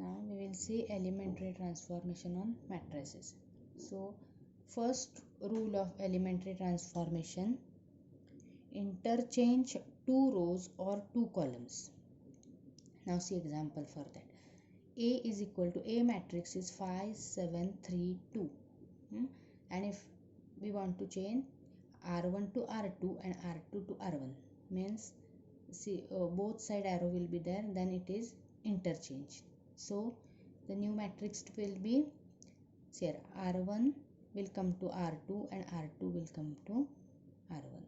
Now we will see elementary transformation on matrices. So first rule of elementary transformation: interchange two rows or two columns. Now see example for that. A is equal to A matrix is 5 7 3 2. And if we want to change R1 to R2 and R2 to R1, means see both side arrow will be there, then it is interchange. So the new matrix will be here, R1 will come to R2 and R2 will come to R1.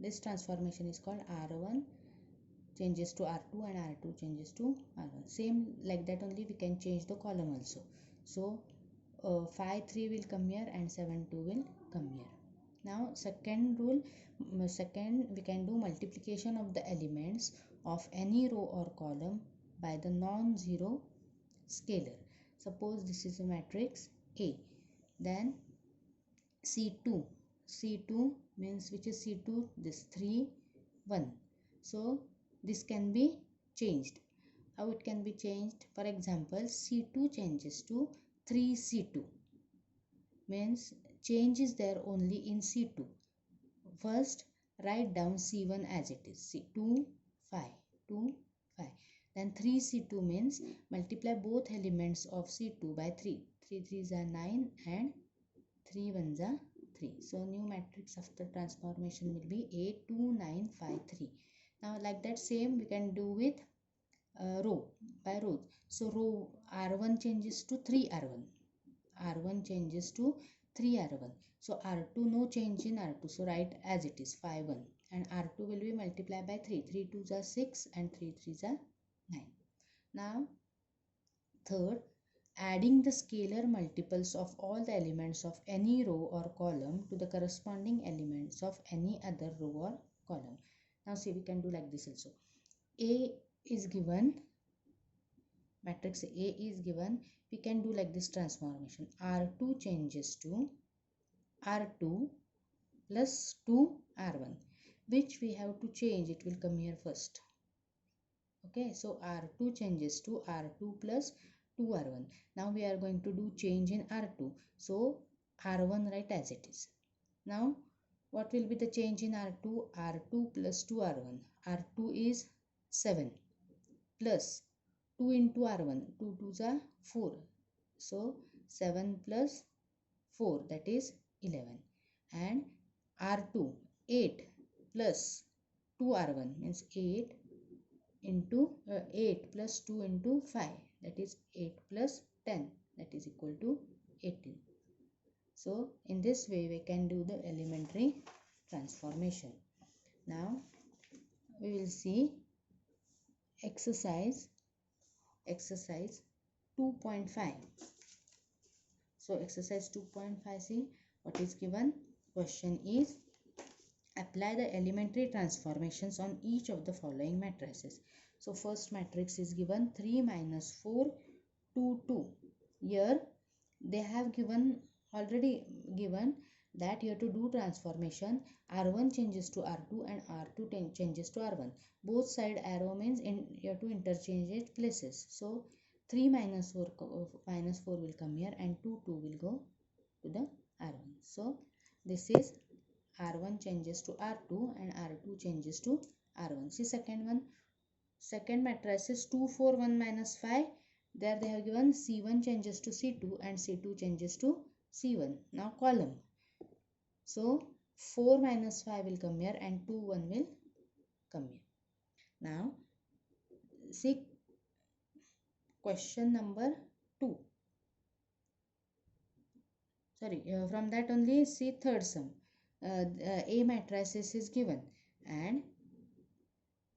This transformation is called R1 changes to R2 and R2 changes to R1. Same like that only we can change the column also. So 5 3 will come here and 7 2 will come here. Now second rule, second we can do multiplication of the elements of any row or column by the non-zero scalar. Suppose this is a matrix A, then C2 means which is C2, this 3 1. So this can be changed. How it can be changed? For example, C2 changes to 3C2, means change is there only in C2. First write down C1 as it is, C2 5 2 5. Then 3C2 means multiply both elements of C2 by 3. 3 3s are 9 and 3 1s are 3. So new matrix after transformation will be 8 2 9 5 3. Now like that same we can do with row by row. So row R1 changes to 3R1. R1 changes to 3R1. So R2 no change in R2. So write as it is 5 1. And R2 will be multiplied by 3. 3 2s are 6 and 3 3s are 9. Now third, adding the scalar multiples of all the elements of any row or column to the corresponding elements of any other row or column. Now see, we can do like this also. A is given, matrix A is given, we can do like this transformation. R2 changes to R2 plus 2R1, which we have to change, it will come here first. Okay, so R2 changes to R2 plus 2R1. Now we are going to do change in R2. So R1 write as it is. Now what will be the change in R2? R2 plus 2R1. R2 is 7 plus 2 into R1. 2 2s are 4. So 7 plus 4, that is 11. And R2 8 plus 2R1 means 8 into 8 plus 2 into 5, that is 8 plus 10, that is equal to 18. So in this way we can do the elementary transformation. Now we will see exercise 2.5. So exercise 2.5, see what is given. Question is, apply the elementary transformations on each of the following matrices. So first matrix is given 3 minus 4 2 2. Here they have already given that you have to do transformation. R1 changes to R2 and R2 changes to R1. Both side arrow means you have to interchange it places. So 3 minus 4 will come here and 2 will go to the R1. So this is R1 changes to R2 and R2 changes to R1. See second one. Second matrix is 2 4 1 minus 5. There they have given C1 changes to C2 and C2 changes to C1. Now column. So 4 minus 5 will come here and 2 1 will come here. Now see question number 2. Sorry, from that only see third sum. A matrices is given and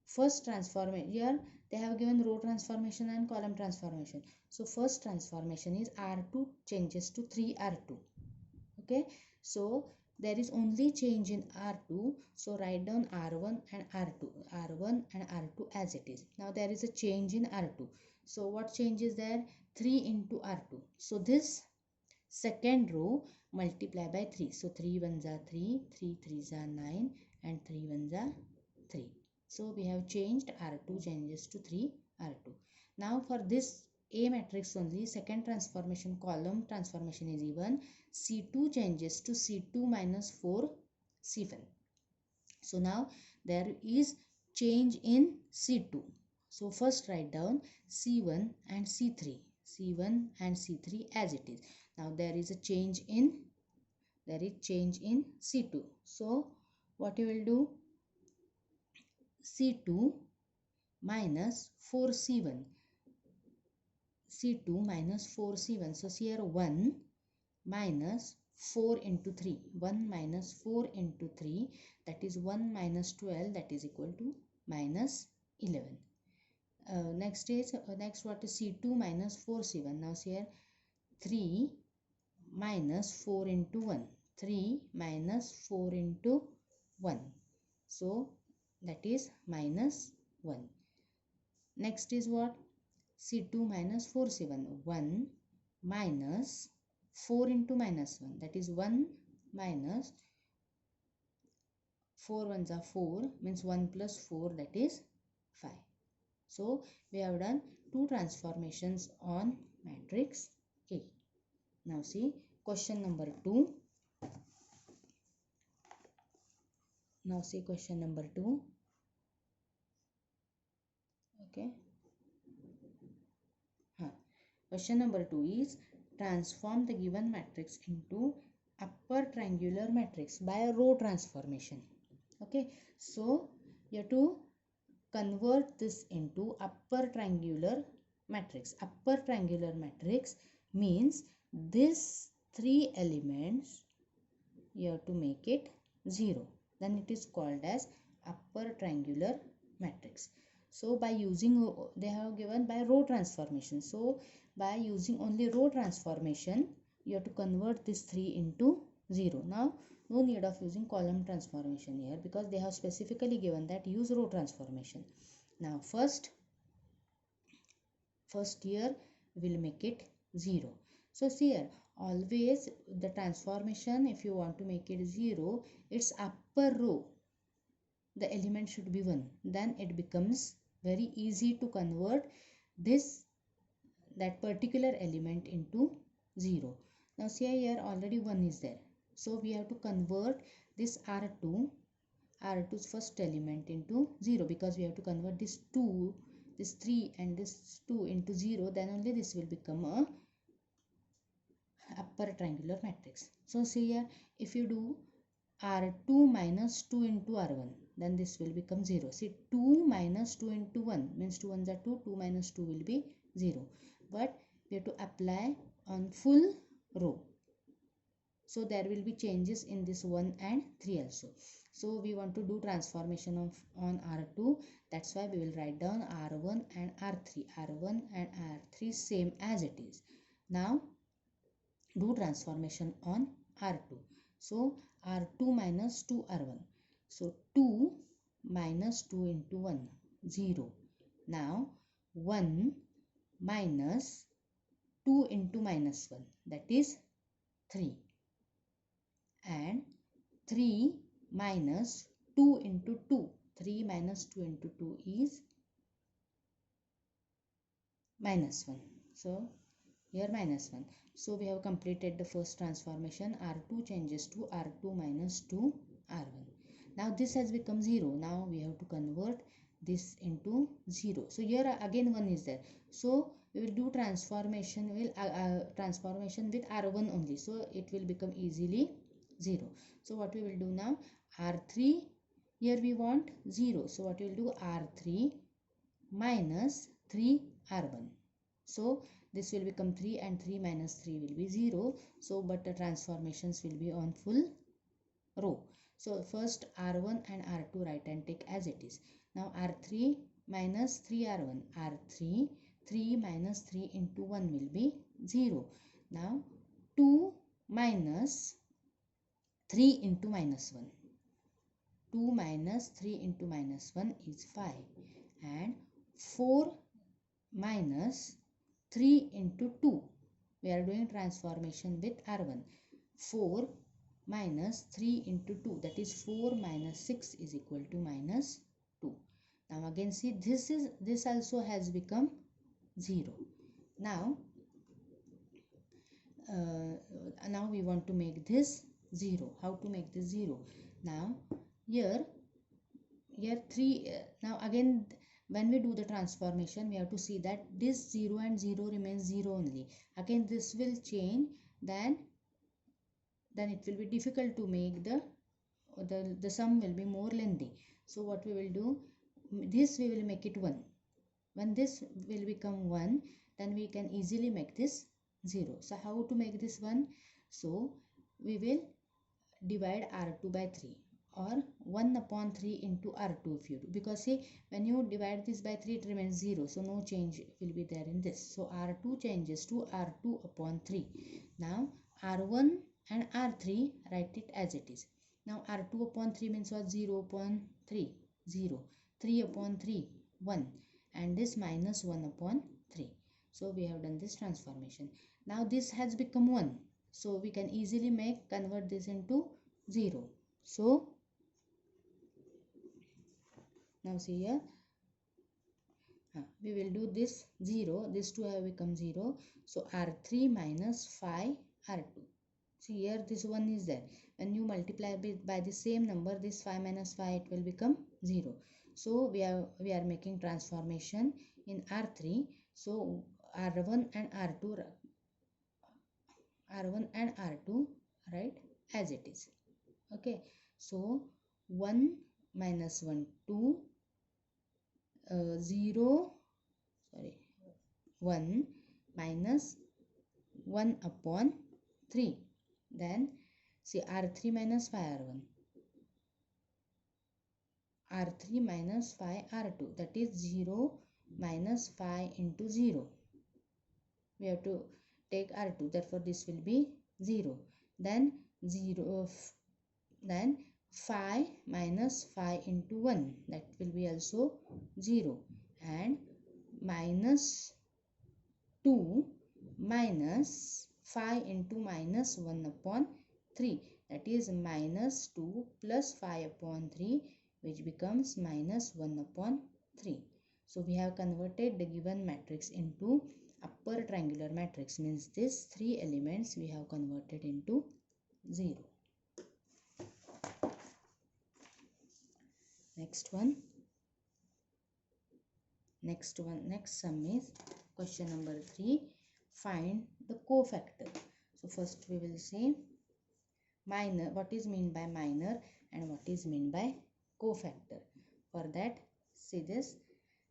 first transformation, here they have given row transformation and column transformation. So first transformation is R2 changes to 3R2. Okay, so there is only change in R2. So write down R1 and R2 as it is. Now there is a change in R2. So what change is there? 3 into R2. So this second row multiply by 3. So 3 1s are 3, 3 3s are 9 and 3 1s are 3. So we have changed R2 changes to 3R2. Now for this A matrix only, second transformation, column transformation is even. C2 changes to C2 minus 4 C1. So now there is change in C2. So first write down C1 and C3. C1 and C3 as it is. Now there is change in C2. So what you will do? C2 minus 4C1. C2 minus 4C1. So here 1 minus 4 into 3. 1 minus 4 into 3, that is 1 minus 12, that is equal to minus 11. Next what is C2 minus 4C1. Now here 3 minus 4 into 1. 3 minus 4 into 1. So that is minus 1. Next is what? C2 minus 4C1. 1 minus 4 into minus 1. That is 1 minus 4 ones are 4, means 1 plus 4, that is 5. So we have done two transformations on matrix A. Now see question number 2. Now see question number 2. Okay. Question number 2 is transform the given matrix into upper triangular matrix by a row transformation. Okay. So you have to convert this into upper triangular matrix. Upper triangular matrix means this 3 elements you have to make it 0. Then it is called as upper triangular matrix. So by using, they have given by row transformation. So by using only row transformation, you have to convert this 3 into 0. Now no need of using column transformation here, because they have specifically given that use row transformation. Now first here we will make it 0. So see here, always the transformation, if you want to make it 0, its upper row, the element should be 1. Then it becomes very easy to convert that particular element into 0. Now see here, already 1 is there. So we have to convert this R2's first element into 0, because we have to convert this 2, this 3 and this 2 into 0. Then only this will become a upper triangular matrix. So see here, if you do R2 minus 2 into R1, then this will become 0. See, 2 minus 2 into 1 means 2 ones are 2, 2 minus 2 will be 0. But we have to apply on full row. So there will be changes in this 1 and 3 also. So we want to do transformation on R2. That's why we will write down R1 and R3. R1 and R3 same as it is. Now do transformation on R2. So R2 minus 2 R1. So 2 minus 2 into 1, 0. Now 1 minus 2 into minus 1, that is 3. And 3 minus 2 into 2. 3 minus 2 into 2 is minus 1. So here minus 1. So we have completed the first transformation. R2 changes to R2 minus 2 R1. Now this has become 0. Now we have to convert this into 0. So here again 1 is there. So we will do transformation with R1 only. So it will become easily 0. So what we will do now? R3, here we want 0. So what we will do? R3 minus 3 R1. So this will become 3 and 3 minus 3 will be 0. So but the transformations will be on full row. So first R1 and R2 write and take as it is. Now R3 minus 3 R1. R3, 3 minus 3 into 1 will be 0. Now 2 minus 3 into minus 1. 2 minus 3 into minus 1 is 5. And 4 minus 3 into 2. We are doing transformation with R1. 4 minus 3 into 2. That is 4 minus 6 is equal to minus 2. Now again see, this also has become 0. Now now we want to make this 0. How to make this 0? Now here 3 now again when we do the transformation, we have to see that this 0 and 0 remains 0 only. Again this will change, then it will be difficult to make the sum will be more lengthy. So what we will do, this we will make it 1. When this will become 1, then we can easily make this 0. So how to make this 1? So we will divide R2 by 3, or 1 upon 3 into R2 if you do, because see, when you divide this by 3 it remains 0, so no change will be there in this. So R2 changes to R2 upon 3. Now R1 and R3, write it as it is. Now R2 upon 3 means what? 0 upon 3, 0. 3 upon 3, 1. And this minus 1 upon 3. So we have done this transformation. Now this has become 1. So we can easily convert this into 0. So now see here, we will do this 0. This 2 have become 0. So R3 minus 5 R2. See here, this 1 is there. When you multiply by the same number, this 5 minus 5, it will become 0. So we are making transformation in R3. So R1 and R2, right, as it is. Okay, so 1 minus 1, 2, 0, sorry, 1 minus 1 upon 3. Then see R3 minus 5 R1, R3 minus 5 R2, that is 0 minus 5 into 0. We have to take R2, therefore this will be 0. Then 0, then 5 minus 5 into 1, that will be also 0. And minus 2 minus 5 into minus 1 upon 3, that is minus 2 plus 5 upon 3, which becomes minus 1 upon 3. So we have converted the given matrix into upper triangular matrix, means this 3 elements we have converted into 0. Next sum is question number 3. Find the cofactor. So first we will say minor, what is meant by minor and what is meant by cofactor. For that, see this.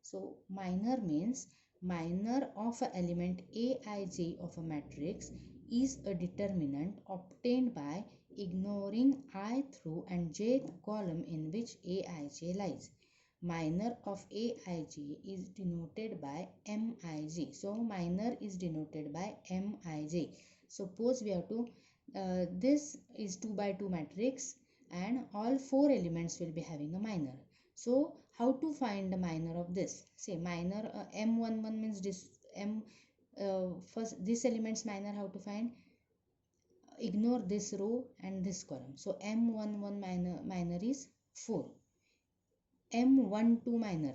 So minor means minor of an element aij of a matrix is a determinant obtained by ignoring ith row and jth column in which aij lies. Minor of aij is denoted by mij. So minor is denoted by mij. Suppose we have to this is 2 by 2 matrix and all 4 elements will be having a minor. So how to find the minor of this? Say minor m11 means this first this element's minor. How to find? Ignore this row and this column. So m11 minor is 4. m12 minor,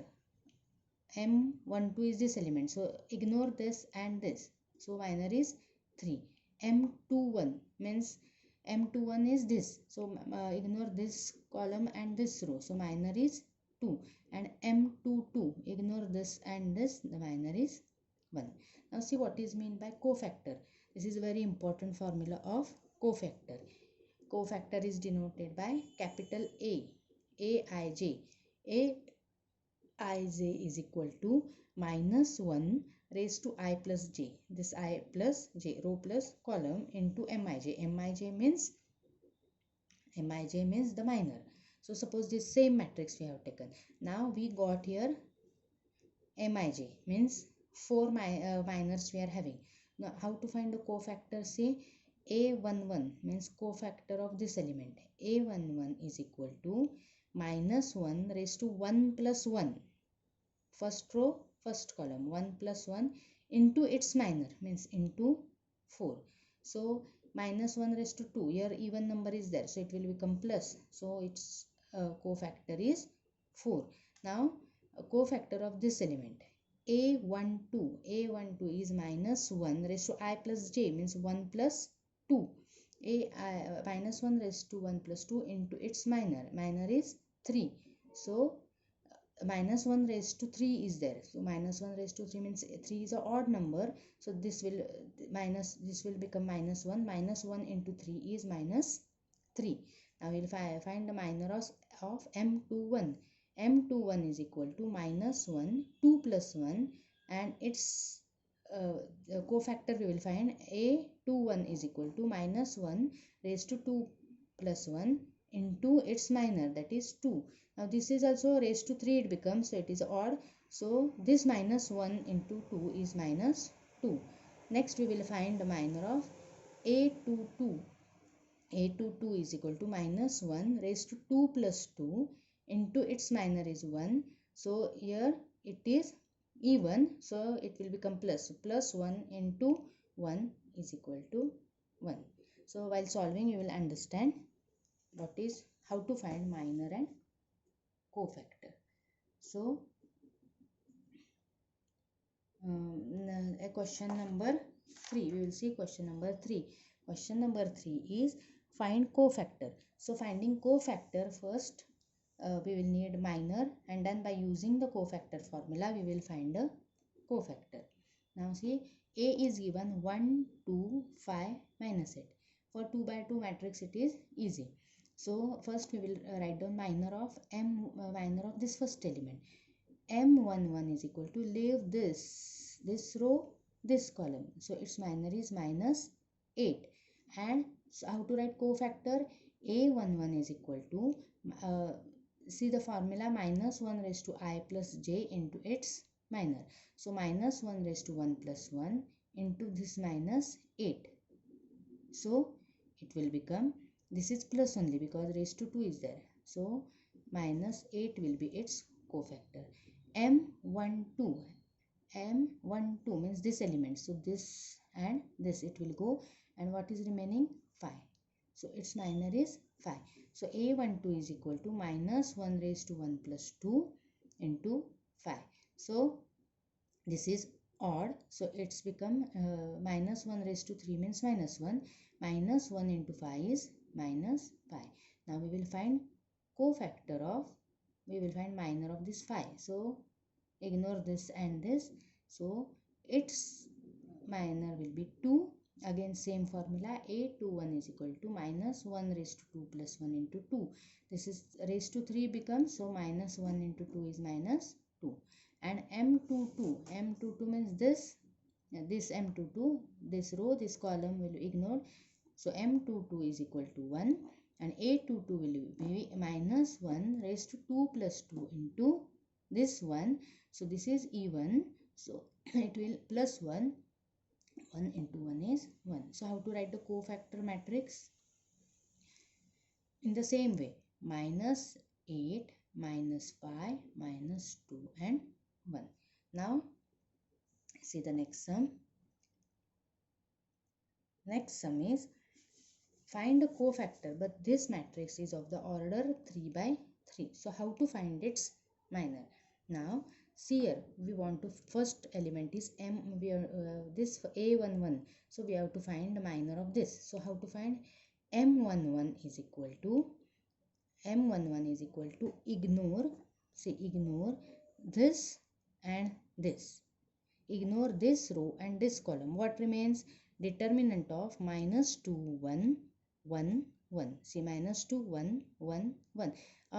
m12 is this element, so ignore this and this, so minor is 3. m21 means m21 is this, so ignore this column and this row, so minor is 2. And m22, ignore this and this, the minor is 1. Now see what is meant by cofactor. This is a very important formula of cofactor. Cofactor is denoted by capital aij. Aij is equal to minus 1 raised to I plus j. This I plus j, row plus column, into mij. Mij means the minor. So suppose this same matrix we have taken. Now we got here mij, means 4 minors we are having. Now how to find the cofactor? Say a11 means cofactor of this element. a11 is equal to minus 1 raised to 1 plus 1. First row, first column, 1 plus 1 into its minor, means into 4. So minus 1 raised to 2. Here even number is there, so it will become plus. So its cofactor is 4. Now a cofactor of this element. A12 is minus 1 raised to I plus j, means 1 plus 2. Minus 1 raised to 1 plus 2 into its minor is 3. So minus 1 raised to 3 is there. So minus 1 raised to 3 means 3 is a odd number. So this will become minus 1. Minus 1 into 3 is minus 3. Now we'll find the minor of M21. M21 is equal to minus 1, 2 plus 1, and its cofactor we will find A21 is equal to minus 1 raised to 2 plus 1 into its minor, that is 2. Now this is also raised to 3 it becomes, so it is odd. So this minus 1 into 2 is minus 2. Next we will find the minor of A22. A22 is equal to minus 1 raised to 2 plus 2 into its minor is 1. So here it is even, so it will become plus. So plus 1 into 1 is equal to 1. So while solving you will understand what is how to find minor and cofactor. So a question number 3, we will see question number 3. Question number 3 is find cofactor. So finding cofactor, first we will need minor, and then by using the cofactor formula we will find the cofactor. Now see, A is given 1, 2, 5, minus 8. For 2 by 2 matrix it is easy. So first we will write down minor of this first element. M11 is equal to leave this row, this column. So its minor is minus 8. And so how to write cofactor? A11 is equal to, see the formula, minus 1 raised to I plus j into its minor. So minus 1 raised to 1 plus 1 into this minus 8. So it will become, this is plus only because raised to 2 is there. So minus 8 will be its cofactor. M12 means this element. So this and this it will go, and what is remaining? 5. So its minor is 5. So A12 is equal to minus 1 raised to 1 plus 2 into 5. So this is odd, so it's become minus 1 raised to 3 means minus 1. Minus 1 into 5 is minus 5. Now we will find cofactor of, we will find minor of this 5. So ignore this and this. So its minor will be 2. Again same formula, A21 is equal to minus 1 raised to 2 plus 1 into 2. This is raised to 3 becomes, so minus 1 into 2 is minus 2. And M22 means this M22, this row, this column will be ignored. So M22 is equal to 1, and A22 will be minus 1 raised to 2 plus 2 into this 1. So this is even, so it will plus 1. 1 into 1 is 1. So how to write the cofactor matrix? In the same way, minus 8, minus 5, minus 2 and 1. Now see the next sum. Next sum is find a cofactor, but this matrix is of the order 3 by 3. So how to find its minor? Now see here, we want to, first element is this A11, so we have to find the minor of this. So how to find? M11 is equal to ignore this and this. Ignore this row and this column. What remains? Determinant of minus 2, 1, 1, 1. See, minus 2, 1, 1, 1.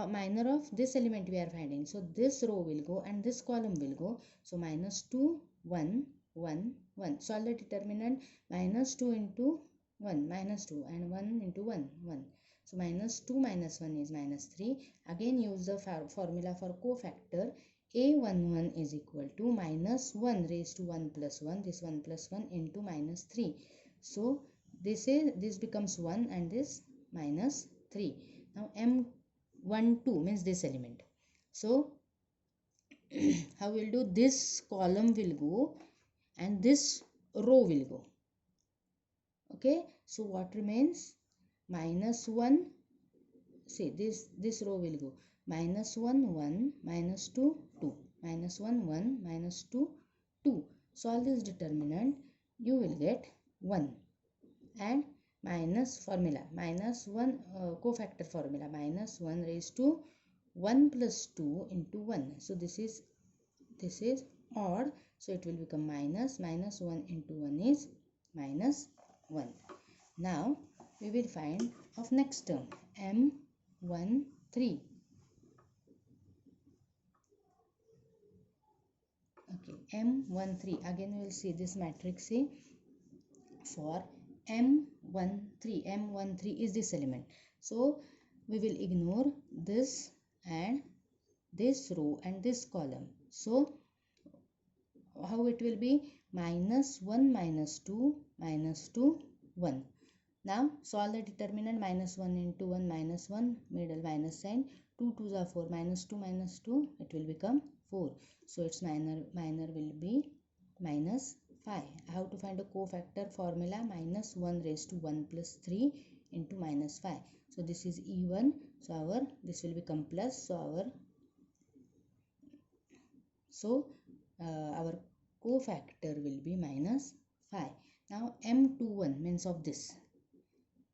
Minor of this element we are finding. So this row will go and this column will go. So minus 2, 1, 1, 1. Solve the determinant. Minus 2 into 1, minus 2, and 1 into 1, 1. So minus 2 minus 1 is minus 3. Again use the formula for cofactor. A11 is equal to minus 1 raised to 1 plus 1, this 1 plus 1 into minus 3. So this becomes 1 and this minus 3. Now M12 means this element. So how we'll do? This column will go and this row will go. Okay, so what remains? Minus 1. See, this row will go minus 1, 1, minus 2, 2. minus 1 1, minus 2 2. Solve this determinant, you will get 1. And minus formula, minus 1 cofactor formula, minus 1 raised to 1 plus 2 into 1. So this is odd, so it will become minus 1 into 1 is minus 1. Now we will find of next term, M13. Okay, M13, again we will see this matrix A. For M13 is this element, so we will ignore this and this row and this column. So how it will be? Minus 1 minus 2 minus 2 1. Now solve the determinant, minus 1 into 1 minus 1, middle minus sign, 2 2s are 4, minus 2 minus 2, it will become 4. So its minor will be minus 5. How to find a cofactor formula? Minus 1 raised to 1 plus 3 into minus 5. So this is even, so this will become plus, so our cofactor will be minus 5. Now M21 means of this,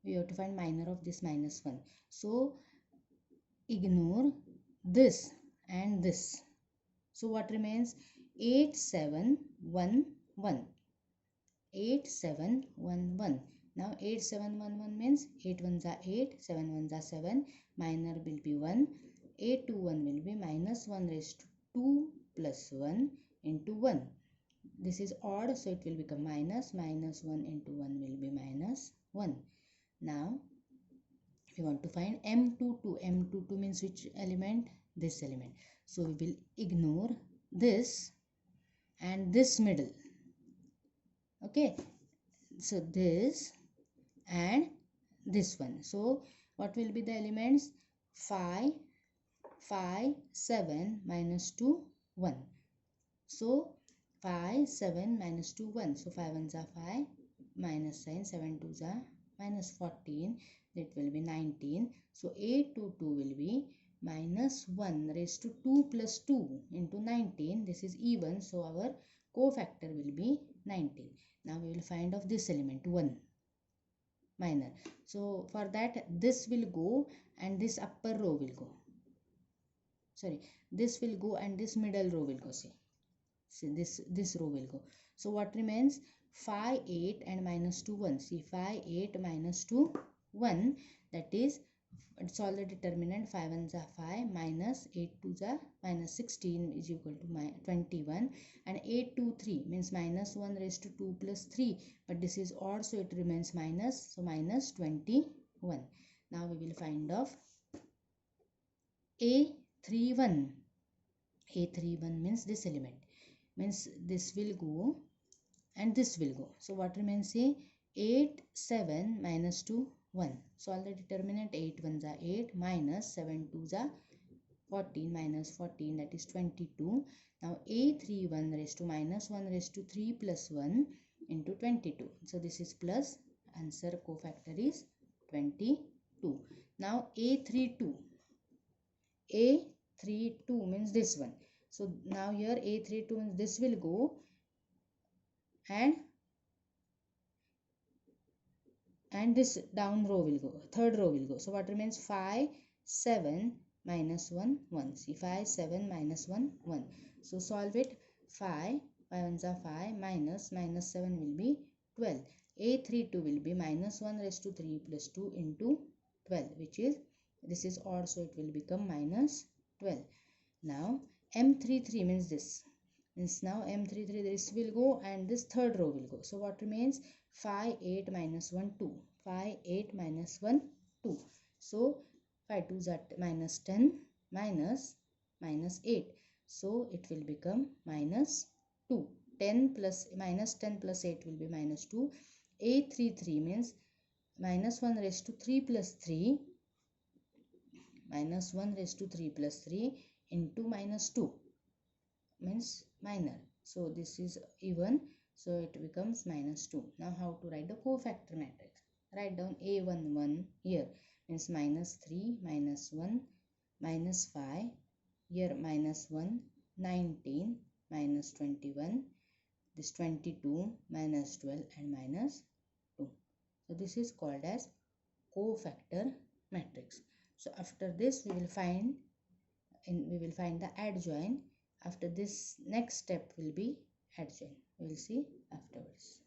we have to find minor of this minus 1. So ignore this and this. So what remains? 8 7 1 1. 8 7 1 1. Now 8 7 1 1 means 8 1s are 8, 7 1s are 7. Minor will be 1. 8 2 1 will be minus 1 raised to 2 plus 1 into 1. This is odd, so it will become minus 1 into 1 will be minus 1. Now we want to find M22. M22 means which element? This element. So we will ignore this and this middle. Okay, so this and this one. So what will be the elements? 5 5 7 minus 2 1. So 5 7 minus 2 1. So 5 1s are 5, minus sign, 7 2s are minus 14, that will be 19. So 8 2 2 will be minus 1 raised to 2 plus 2 into 19. This is even, so our cofactor will be 19. Now we will find of this element 1 minor. So for that, this will go and this upper row will go. Sorry, this will go and this middle row will go. See this row will go. So what remains? 5 8 and minus 2 1. See 5 8 minus 2 1, that is, solve the determinant. 5 1s are 5, minus 8 2s are minus 16 is equal to 21, and 8 2 3 means minus 1 raised to 2 plus 3, but this is odd, so it remains minus, so minus 21. Now we will find of A31. A31 means this element, means this will go and this will go. So what remains? Say 8 7 minus 2 1. Solve the determinant. 8 1s are 8, minus 7 2s are 14, minus 14, that is 22. Now A31 raised to minus 1 raised to 3 plus 1 into 22. So this is plus, answer cofactor is 22. Now A32. A32 means this one. So now here A32 means this will go and this down row will go, third row will go. So what remains? 5 7 minus 1 1. See 5 7 minus 1 1. So solve it. 5 1s are 5, minus 7 will be 12. A32 will be minus 1 raised to 3 plus 2 into 12, which is, this is odd, so it will become minus 12. Now M33 means this. Means now M33, this will go and this third row will go. So what remains? 5 8 minus 1 2. 5 8 minus 1 2. So 5 2s are minus 10, minus 8. So it will become minus 2. 10 plus minus 10 plus 8 will be minus 2. A33 means minus 1 raised to 3 plus 3, minus 1 raised to 3 plus 3 into minus 2 means minor. So this is even, so it becomes minus 2. Now how to write the cofactor matrix? Write down A11 here, means minus 3 minus 1 minus 5, here minus 1 19 minus 21, this 22 minus 12 and minus 2. So this is called as cofactor matrix. So after this we will find the adjoint. After this, next step will be adjoint. We will see afterwards.